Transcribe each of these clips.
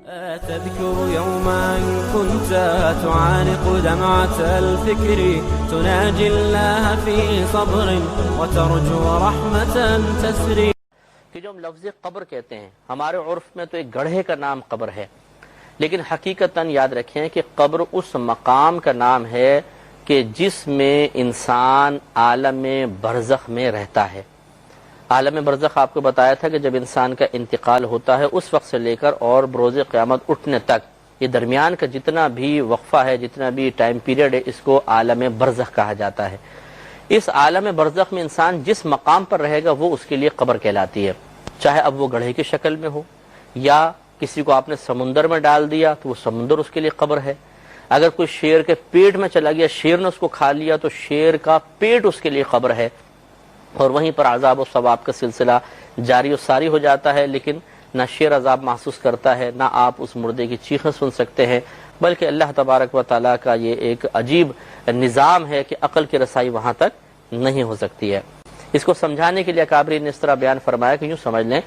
تذكر يوما كنت تعانق دمعة الفكر تناجي الله في صبر وترجو رحمة تسري. کہ جو ہم لفظ قبر کہتے ہیں ہمارے عرف میں تو ایک گڑھے کا نام قبر ہے، لیکن حقیقتاً یاد رکھیں کہ قبر اس مقام کا نام ہے کہ جس میں انسان عالم برزخ میں رہتا ہے. عالم برزخ آپ کو بتایا تھا کہ جب انسان کا انتقال ہوتا ہے اس وقت سے لے کر اور بروز قیامت اٹھنے تک یہ درمیان کا جتنا بھی وقفہ ہے، جتنا بھی ٹائم پیریڈ ہے، اس کو عالم برزخ کہا جاتا ہے. اس عالم برزخ میں انسان جس مقام پر رہے گا وہ اس کے لیے قبر کہلاتی ہے، چاہے اب وہ گڑھے کی شکل میں ہو یا کسی کو آپ نے سمندر میں ڈال دیا تو وہ سمندر اس کے لیے قبر ہے. اگر کوئی شیر کے پیٹ میں چلا گیا، شیر نے اس کو کھا لیا تو شیر کا پیٹ اس کے لیے قبر ہے، اور وہیں پر عذاب و ثواب کا سلسلہ جاری و ساری ہو جاتا ہے. لیکن نہ شیر عذاب محسوس کرتا ہے، نہ آپ اس مردے کی چیخیں سن سکتے ہیں، بلکہ اللہ تبارک و تعالیٰ کا یہ ایک عجیب نظام ہے کہ عقل کی رسائی وہاں تک نہیں ہو سکتی ہے. اس کو سمجھانے کے لیے اکابرین نے اس طرح بیان فرمایا کہ یوں سمجھ لیں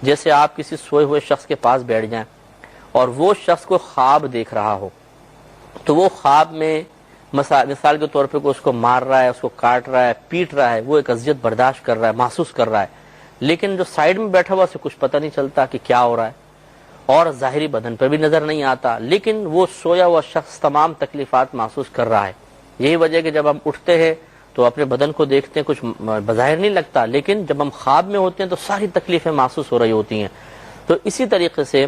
جیسے آپ کسی سوئے ہوئے شخص کے پاس بیٹھ جائیں اور وہ شخص کو خواب دیکھ رہا ہو، تو وہ خواب میں مثال کے طور پہ کوئی اس کو مار رہا ہے، اس کو کاٹ رہا ہے، پیٹ رہا ہے، وہ ایک اذیت برداشت کر رہا ہے، محسوس کر رہا ہے، لیکن جو سائیڈ میں بیٹھا ہوا اسے کچھ پتہ نہیں چلتا کہ کیا ہو رہا ہے، اور ظاہری بدن پہ بھی نظر نہیں آتا، لیکن وہ سویا ہوا شخص تمام تکلیفات محسوس کر رہا ہے. یہی وجہ کہ جب ہم اٹھتے ہیں تو اپنے بدن کو دیکھتے ہیں، کچھ بظاہر نہیں لگتا، لیکن جب ہم خواب میں ہوتے ہیں تو ساری تکلیفیں محسوس ہو رہی ہوتی ہیں. تو اسی طریقے سے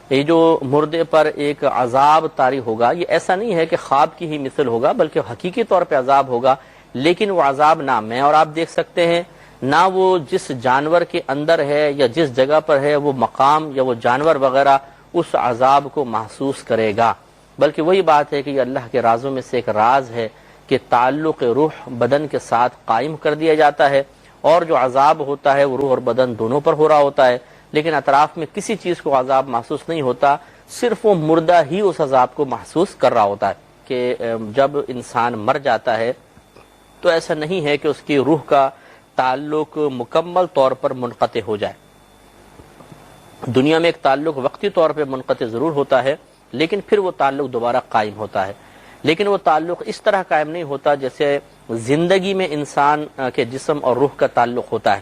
یہ جو مردے پر ایک عذاب طاری ہوگا، یہ ایسا نہیں ہے کہ خواب کی ہی مثل ہوگا، بلکہ حقیقی طور پہ عذاب ہوگا، لیکن وہ عذاب نہ میں اور آپ دیکھ سکتے ہیں، نہ وہ جس جانور کے اندر ہے یا جس جگہ پر ہے وہ مقام یا وہ جانور وغیرہ اس عذاب کو محسوس کرے گا. بلکہ وہی بات ہے کہ یہ اللہ کے رازوں میں سے ایک راز ہے کہ تعلق روح بدن کے ساتھ قائم کر دیا جاتا ہے، اور جو عذاب ہوتا ہے وہ روح اور بدن دونوں پر ہو رہا ہوتا ہے، لیکن اطراف میں کسی چیز کو عذاب محسوس نہیں ہوتا، صرف وہ مردہ ہی اس عذاب کو محسوس کر رہا ہوتا ہے. کہ جب انسان مر جاتا ہے تو ایسا نہیں ہے کہ اس کی روح کا تعلق مکمل طور پر منقطع ہو جائے. دنیا میں ایک تعلق وقتی طور پہ منقطع ضرور ہوتا ہے، لیکن پھر وہ تعلق دوبارہ قائم ہوتا ہے. لیکن وہ تعلق اس طرح قائم نہیں ہوتا جیسے زندگی میں انسان کے جسم اور روح کا تعلق ہوتا ہے،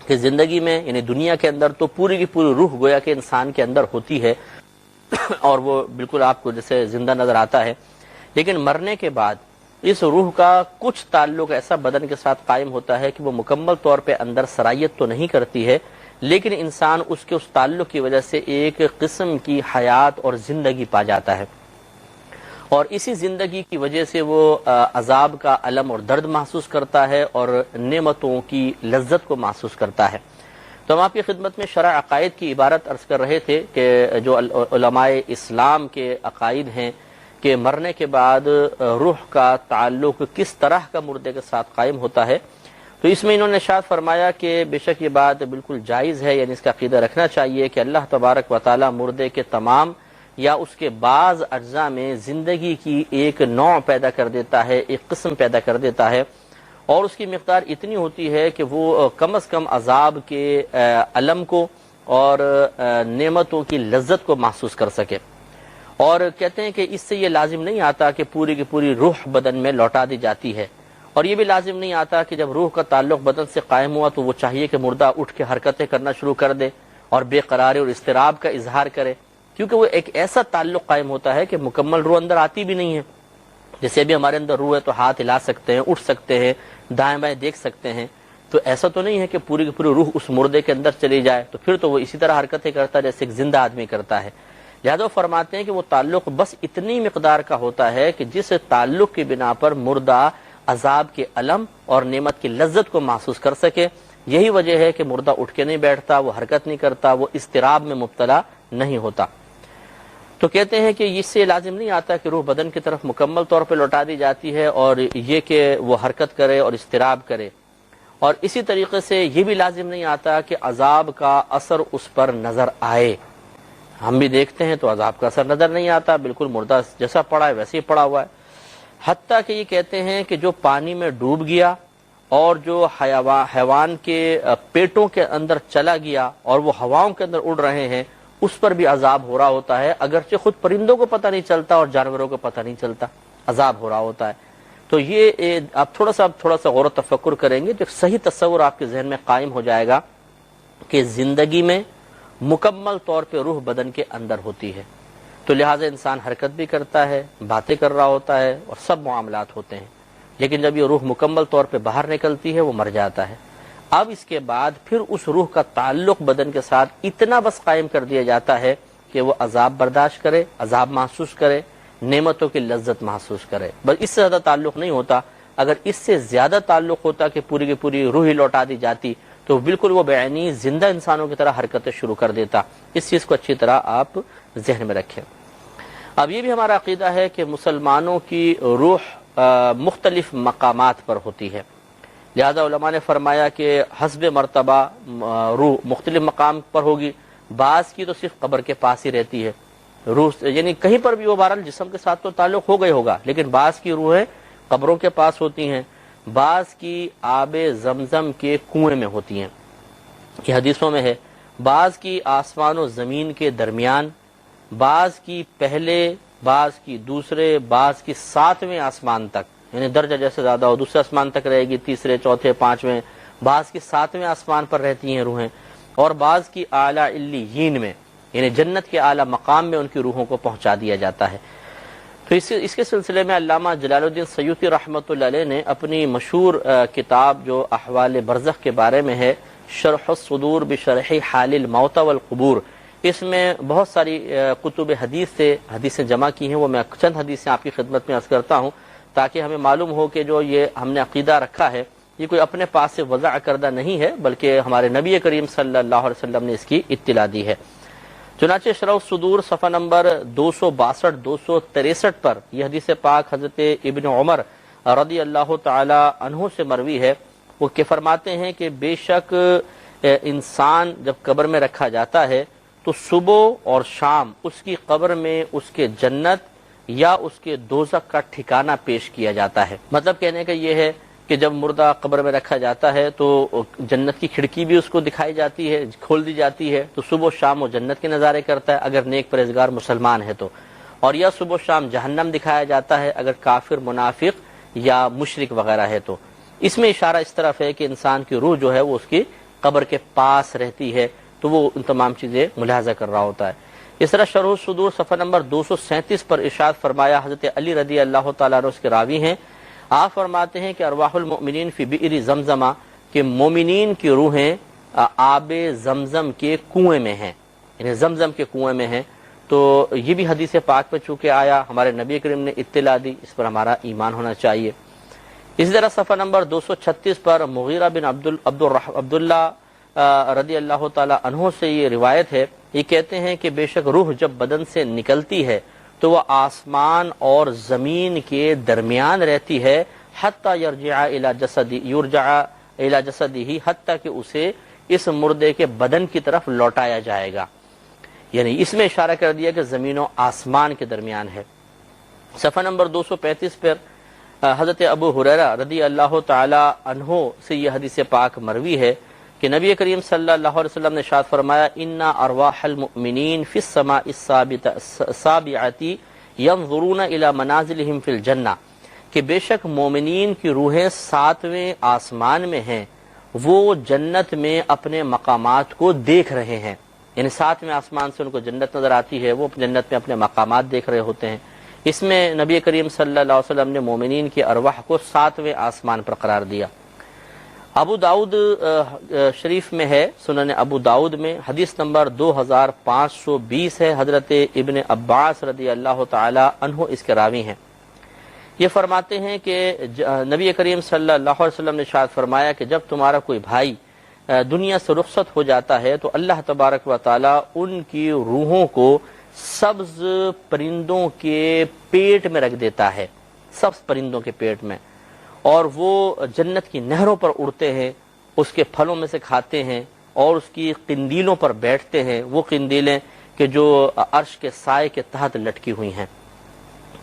کہ زندگی میں یعنی دنیا کے اندر تو پوری کی پوری روح گویا کہ انسان کے اندر ہوتی ہے اور وہ بالکل آپ کو جیسے زندہ نظر آتا ہے، لیکن مرنے کے بعد اس روح کا کچھ تعلق ایسا بدن کے ساتھ قائم ہوتا ہے کہ وہ مکمل طور پہ اندر سرایت تو نہیں کرتی ہے، لیکن انسان اس کے اس تعلق کی وجہ سے ایک قسم کی حیات اور زندگی پا جاتا ہے، اور اسی زندگی کی وجہ سے وہ عذاب کا الم اور درد محسوس کرتا ہے اور نعمتوں کی لذت کو محسوس کرتا ہے. تو ہم آپ کی خدمت میں شرع عقائد کی عبارت عرض کر رہے تھے کہ جو علماء اسلام کے عقائد ہیں کہ مرنے کے بعد روح کا تعلق کس طرح کا مردے کے ساتھ قائم ہوتا ہے. تو اس میں انہوں نے ارشاد فرمایا کہ بے شک یہ بات بالکل جائز ہے، یعنی اس کا عقیدہ رکھنا چاہیے کہ اللہ تبارک و تعالی مردے کے تمام یا اس کے بعض اجزاء میں زندگی کی ایک نوع پیدا کر دیتا ہے، ایک قسم پیدا کر دیتا ہے، اور اس کی مقدار اتنی ہوتی ہے کہ وہ کم از کم عذاب کے الم کو اور نعمتوں کی لذت کو محسوس کر سکے. اور کہتے ہیں کہ اس سے یہ لازم نہیں آتا کہ پوری کی پوری روح بدن میں لوٹا دی جاتی ہے، اور یہ بھی لازم نہیں آتا کہ جب روح کا تعلق بدن سے قائم ہوا تو وہ چاہیے کہ مردہ اٹھ کے حرکتیں کرنا شروع کر دے اور بے قراری اور اضطراب کا اظہار کرے، کیونکہ وہ ایک ایسا تعلق قائم ہوتا ہے کہ مکمل روح اندر آتی بھی نہیں ہے. جیسے بھی ہمارے اندر روح ہے تو ہاتھ ہلا سکتے ہیں، اٹھ سکتے ہیں، دائیں بائیں دیکھ سکتے ہیں، تو ایسا تو نہیں ہے کہ پوری کی پوری روح اس مردے کے اندر چلی جائے، تو پھر تو وہ اسی طرح حرکتیں کرتا ہے جیسے ایک زندہ آدمی کرتا ہے. لہذا وہ فرماتے ہیں کہ وہ تعلق بس اتنی مقدار کا ہوتا ہے کہ جس تعلق کی بنا پر مردہ عذاب کے الم اور نعمت کی لذت کو محسوس کر سکے. یہی وجہ ہے کہ مردہ اٹھ کے نہیں بیٹھتا، وہ حرکت نہیں کرتا، وہ اضطراب میں مبتلا نہیں ہوتا. تو کہتے ہیں کہ اس سے لازم نہیں آتا کہ روح بدن کی طرف مکمل طور پہ لوٹا دی جاتی ہے اور یہ کہ وہ حرکت کرے اور اضطراب کرے، اور اسی طریقے سے یہ بھی لازم نہیں آتا کہ عذاب کا اثر اس پر نظر آئے. ہم بھی دیکھتے ہیں تو عذاب کا اثر نظر نہیں آتا، بالکل مردہ جیسا پڑا ہے ویسے ہی پڑا ہوا ہے. حتیٰ کہ یہ کہتے ہیں کہ جو پانی میں ڈوب گیا اور جو حیوان کے پیٹوں کے اندر چلا گیا اور وہ ہواؤں کے اندر اڑ رہے ہیں، اس پر بھی عذاب ہو رہا ہوتا ہے، اگرچہ خود پرندوں کو پتہ نہیں چلتا اور جانوروں کو پتہ نہیں چلتا، عذاب ہو رہا ہوتا ہے۔ تو یہ آپ تھوڑا سا غور و تفکر کریں گے تو ایک صحیح تصور آپ کے ذہن میں قائم ہو جائے گا کہ زندگی میں مکمل طور پہ روح بدن کے اندر ہوتی ہے، تو لہٰذا انسان حرکت بھی کرتا ہے، باتیں کر رہا ہوتا ہے اور سب معاملات ہوتے ہیں، لیکن جب یہ روح مکمل طور پہ باہر نکلتی ہے وہ مر جاتا ہے۔ اب اس کے بعد پھر اس روح کا تعلق بدن کے ساتھ اتنا بس قائم کر دیا جاتا ہے کہ وہ عذاب برداشت کرے، عذاب محسوس کرے، نعمتوں کی لذت محسوس کرے، بس اس سے زیادہ تعلق نہیں ہوتا۔ اگر اس سے زیادہ تعلق ہوتا کہ پوری کی پوری روح ہی لوٹا دی جاتی تو بالکل وہ بعینی زندہ انسانوں کی طرح حرکتیں شروع کر دیتا۔ اس چیز کو اچھی طرح آپ ذہن میں رکھیں۔ اب یہ بھی ہمارا عقیدہ ہے کہ مسلمانوں کی روح مختلف مقامات پر ہوتی ہے، لہذا علماء نے فرمایا کہ حسب مرتبہ روح مختلف مقام پر ہوگی، بعض کی تو صرف قبر کے پاس ہی رہتی ہے روح، یعنی کہیں پر بھی وہ بہرحال جسم کے ساتھ تو تعلق ہو گئی ہوگا، لیکن بعض کی روحیں قبروں کے پاس ہوتی ہیں، بعض کی آب زمزم کے کنویں میں ہوتی ہیں، یہ حدیثوں میں ہے، بعض کی آسمان و زمین کے درمیان، بعض کی پہلے، بعض کی دوسرے، بعض کی 7ویں آسمان تک، یعنی درجہ جیسے زیادہ ہو دوسرے آسمان تک رہے گی، تیسرے، چوتھے، 5ویں، بعض کی 7ویں آسمان پر رہتی ہیں روحیں، اور بعض کی اعلیٰ علیین میں، یعنی جنت کے اعلیٰ مقام میں ان کی روحوں کو پہنچا دیا جاتا ہے۔ تو اس کے سلسلے میں علامہ جلال الدین سیوطی رحمۃ اللہ علیہ نے اپنی مشہور کتاب جو احوال برزخ کے بارے میں ہے، شرح الصدور بشرح حال الموتى والقبور، اس میں بہت ساری کتب حدیث سے حدیثیں جمع کی ہیں، وہ میں چند حدیثیں آپ کی خدمت میں عرض کرتا ہوں تاکہ ہمیں معلوم ہو کہ جو یہ ہم نے عقیدہ رکھا ہے یہ کوئی اپنے پاس سے وضع کردہ نہیں ہے، بلکہ ہمارے نبی کریم صلی اللہ علیہ وسلم نے اس کی اطلاع دی ہے۔ چنانچہ شرح الصدور صفحہ نمبر 262 263 پر یہ حدیث پاک حضرت ابن عمر رضی اللہ تعالی عنہ سے مروی ہے، وہ کہ فرماتے ہیں کہ بے شک انسان جب قبر میں رکھا جاتا ہے تو صبح اور شام اس کی قبر میں اس کے جنت یا اس کے دوزخ کا ٹھکانہ پیش کیا جاتا ہے۔ مطلب کہنے کا یہ ہے کہ جب مردہ قبر میں رکھا جاتا ہے تو جنت کی کھڑکی بھی اس کو دکھائی جاتی ہے، کھول دی جاتی ہے، تو صبح و شام وہ جنت کے نظارے کرتا ہے اگر نیک پرہیزگار مسلمان ہے تو، اور یا صبح و شام جہنم دکھایا جاتا ہے اگر کافر، منافق یا مشرک وغیرہ ہے تو۔ اس میں اشارہ اس طرف ہے کہ انسان کی روح جو ہے وہ اس کی قبر کے پاس رہتی ہے، تو وہ ان تمام چیزیں ملاحظہ کر رہا ہوتا ہے۔ اس طرح شرح الصدور صفحہ نمبر 237 پر ارشاد فرمایا، حضرت علی رضی اللہ تعالیٰ عنہ اس کے راوی ہیں، آپ فرماتے ہیں کہ ارواح المؤمنین فی بئر زمزمہ، کہ مومنین کی روحیں آب زمزم کے کنویں میں ہیں، یعنی زمزم کے کنویں میں ہیں۔ تو یہ بھی حدیث پاک پہ چونکہ آیا، ہمارے نبی کریم نے اطلاع دی، اس پر ہمارا ایمان ہونا چاہیے۔ اسی طرح صفحہ نمبر 236 پر مغیرہ بن عبداللہ رضی اللہ تعالی عنہ سے یہ روایت ہے، یہ کہتے ہیں کہ بے شک روح جب بدن سے نکلتی ہے تو وہ آسمان اور زمین کے درمیان رہتی ہے، حتی یرجع الی جسدہ، حتی کہ اسے اس مردے کے بدن کی طرف لوٹایا جائے گا، یعنی اس میں اشارہ کر دیا کہ زمین و آسمان کے درمیان ہے۔ صفحہ نمبر 235 پر حضرت ابو ہریرہ رضی اللہ تعالی عنہ سے یہ حدیث پاک مروی ہے کہ نبی کریم صلی اللہ علیہ وسلم نے ارشاد فرمایا، ان ارواح المؤمنین فی السماء السابعۃ ينظرون الی منازلہم فی الجنہ، کہ بے شک مومنین کی روحیں 7ویں آسمان میں ہیں، وہ جنت میں اپنے مقامات کو دیکھ رہے ہیں، یعنی 7ویں آسمان سے ان کو جنت نظر آتی ہے، وہ جنت میں اپنے مقامات دیکھ رہے ہوتے ہیں۔ اس میں نبی کریم صلی اللہ علیہ وسلم نے مومنین کی ارواح کو 7ویں آسمان پر قرار دیا۔ ابو داؤد شریف میں ہے، سنن ابو داؤد میں حدیث نمبر 2520 ہے، حضرت ابن عباس رضی اللہ تعالی عنہ اس کے راوی ہیں۔ یہ فرماتے ہیں کہ نبی کریم صلی اللہ علیہ وسلم نے ارشاد فرمایا کہ جب تمہارا کوئی بھائی دنیا سے رخصت ہو جاتا ہے تو اللہ تبارک و تعالی ان کی روحوں کو سبز پرندوں کے پیٹ میں رکھ دیتا ہے، سبز پرندوں کے پیٹ میں، اور وہ جنت کی نہروں پر اڑتے ہیں، اس کے پھلوں میں سے کھاتے ہیں اور اس کی قندیلوں پر بیٹھتے ہیں، وہ قندیلیں کہ جو عرش کے سائے کے تحت لٹکی ہوئی ہیں۔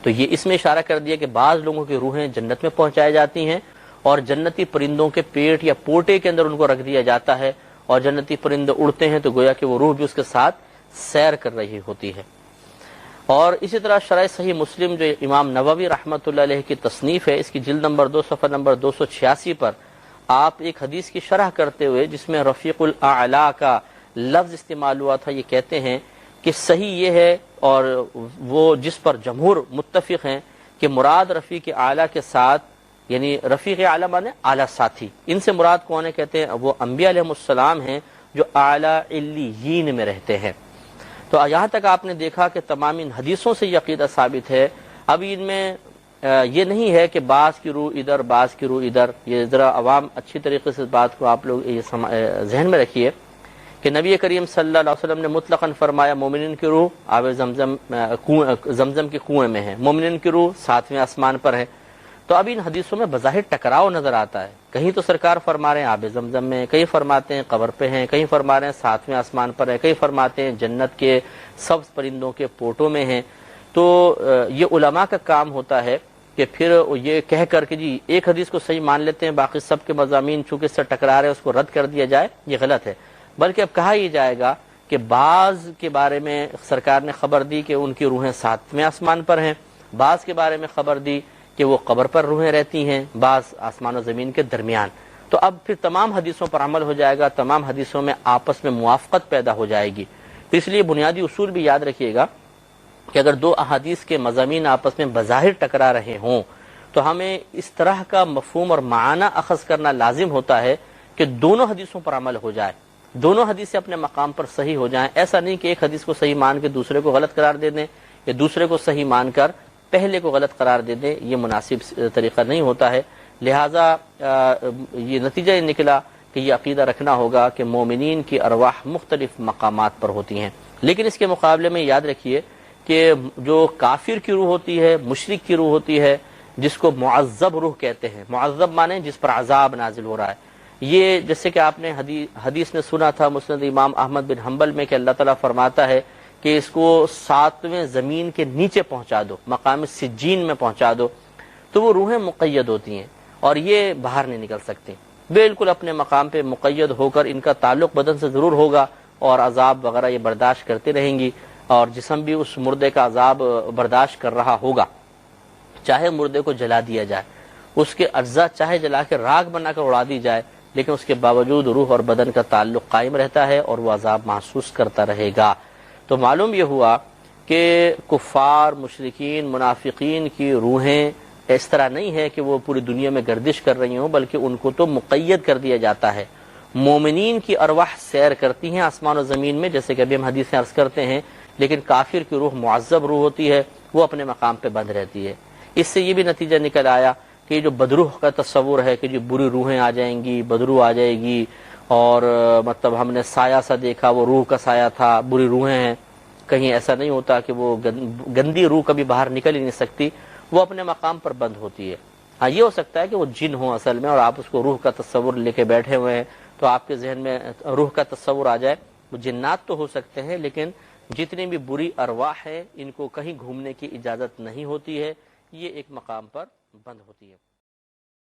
تو یہ اس میں اشارہ کر دیا کہ بعض لوگوں کی روحیں جنت میں پہنچائی جاتی ہیں اور جنتی پرندوں کے پیٹ یا پوٹے کے اندر ان کو رکھ دیا جاتا ہے، اور جنتی پرندے اڑتے ہیں تو گویا کہ وہ روح بھی اس کے ساتھ سیر کر رہی ہوتی ہے۔ اور اسی طرح شرح صحیح مسلم جو امام نووی رحمۃ اللہ علیہ کی تصنیف ہے، اس کی جلد نمبر 2 صفحہ نمبر 286 پر آپ ایک حدیث کی شرح کرتے ہوئے جس میں رفیق الاعلی کا لفظ استعمال ہوا تھا، یہ کہتے ہیں کہ صحیح یہ ہے اور وہ جس پر جمہور متفق ہیں کہ مراد رفیق اعلیٰ کے ساتھ، یعنی رفیق اعلیٰ مانے اعلیٰ ساتھی، ان سے مراد کون ہے؟ کہتے ہیں وہ انبیاء علیہ السلام ہیں جو اعلیٰ علیین میں رہتے ہیں۔ تو یہاں تک آپ نے دیکھا کہ تمام ان حدیثوں سے یہ عقیدہ ثابت ہے۔ اب ان میں یہ نہیں ہے کہ بعض کی روح ادھر بعض کی روح ادھر، یہ ذرا عوام اچھی طریقے سے اس بات کو آپ لوگ یہ ذہن میں رکھیے کہ نبی کریم صلی اللہ علیہ وسلم نے مطلقاً فرمایا مومنین کی روح آب زمزم کے کنویں میں ہے، مومنین کی روح 7ویں آسمان پر ہے۔ تو اب ان حدیثوں میں بظاہر ٹکراؤ نظر آتا ہے، کہیں تو سرکار فرما رہے ہیں آب زمزم میں، کہیں فرماتے ہیں قبر پہ ہیں، کہیں فرما رہے ہیں 7ویں آسمان پر ہے، کہیں فرماتے ہیں جنت کے سبز پرندوں کے پوٹوں میں ہیں۔ تو یہ علماء کا کام ہوتا ہے کہ پھر یہ کہہ کر کے جی ایک حدیث کو صحیح مان لیتے ہیں، باقی سب کے مضامین چونکہ اس سے ٹکرا رہے ہیں اس کو رد کر دیا جائے، یہ غلط ہے۔ بلکہ اب کہا یہ جائے گا کہ بعض کے بارے میں سرکار نے خبر دی کہ ان کی روحیں 7ویں آسمان پر ہیں، بعض کے بارے میں خبر دی کہ وہ قبر پر روحیں رہتی ہیں، بعض آسمان و زمین کے درمیان۔ تو اب پھر تمام حدیثوں پر عمل ہو جائے گا، تمام حدیثوں میں آپس میں موافقت پیدا ہو جائے گی۔ تو اس لیے بنیادی اصول بھی یاد رکھیے گا کہ اگر دو احادیث کے مضامین آپس میں بظاہر ٹکرا رہے ہوں تو ہمیں اس طرح کا مفہوم اور معنی اخذ کرنا لازم ہوتا ہے کہ دونوں حدیثوں پر عمل ہو جائے، دونوں حدیثیں اپنے مقام پر صحیح ہو جائیں۔ ایسا نہیں کہ ایک حدیث کو صحیح مان کے دوسرے کو غلط قرار دے دیں یا دوسرے کو صحیح مان کر پہلے کو غلط قرار دے دیں، یہ مناسب طریقہ نہیں ہوتا ہے۔ لہٰذا یہ نتیجہ یہ نکلا کہ یہ عقیدہ رکھنا ہوگا کہ مومنین کی ارواح مختلف مقامات پر ہوتی ہیں۔ لیکن اس کے مقابلے میں یاد رکھیے کہ جو کافر کی روح ہوتی ہے، مشرک کی روح ہوتی ہے، جس کو معذب روح کہتے ہیں، معذب مانے جس پر عذاب نازل ہو رہا ہے، یہ جیسے کہ آپ نے حدیث میں سنا تھا مسند امام احمد بن حنبل میں کہ اللہ تعالیٰ فرماتا ہے کہ اس کو 7ویں زمین کے نیچے پہنچا دو، مقام سجین میں پہنچا دو، تو وہ روحیں مقید ہوتی ہیں اور یہ باہر نہیں نکل سکتی، بالکل اپنے مقام پہ مقید ہو کر ان کا تعلق بدن سے ضرور ہوگا اور عذاب وغیرہ یہ برداشت کرتے رہیں گی، اور جسم بھی اس مردے کا عذاب برداشت کر رہا ہوگا، چاہے مردے کو جلا دیا جائے، اس کے اجزاء چاہے جلا کے راکھ بنا کر اڑا دی جائے، لیکن اس کے باوجود روح اور بدن کا تعلق قائم رہتا ہے اور وہ عذاب محسوس کرتا رہے گا۔ تو معلوم یہ ہوا کہ کفار، مشرکین، منافقین کی روحیں اس طرح نہیں ہے کہ وہ پوری دنیا میں گردش کر رہی ہوں، بلکہ ان کو تو مقید کر دیا جاتا ہے۔ مومنین کی ارواح سیر کرتی ہیں آسمان و زمین میں، جیسے کہ ابھی ہم حدیثیں عرض کرتے ہیں، لیکن کافر کی روح معذب روح ہوتی ہے، وہ اپنے مقام پہ بند رہتی ہے۔ اس سے یہ بھی نتیجہ نکل آیا کہ جو بدروح کا تصور ہے کہ جو بری روحیں آ جائیں گی، بدروح آ جائے گی، اور مطلب ہم نے سایہ سا دیکھا وہ روح کا سایہ تھا، بری روحیں ہیں، کہیں ایسا نہیں ہوتا کہ وہ گندی روح کبھی باہر نکل ہی نہیں سکتی، وہ اپنے مقام پر بند ہوتی ہے۔ ہاں یہ ہو سکتا ہے کہ وہ جن ہوں اصل میں اور آپ اس کو روح کا تصور لے کے بیٹھے ہوئے ہیں، تو آپ کے ذہن میں روح کا تصور آ جائے۔ وہ جنات تو ہو سکتے ہیں، لیکن جتنی بھی بری ارواح ہے ان کو کہیں گھومنے کی اجازت نہیں ہوتی ہے، یہ ایک مقام پر بند ہوتی ہے۔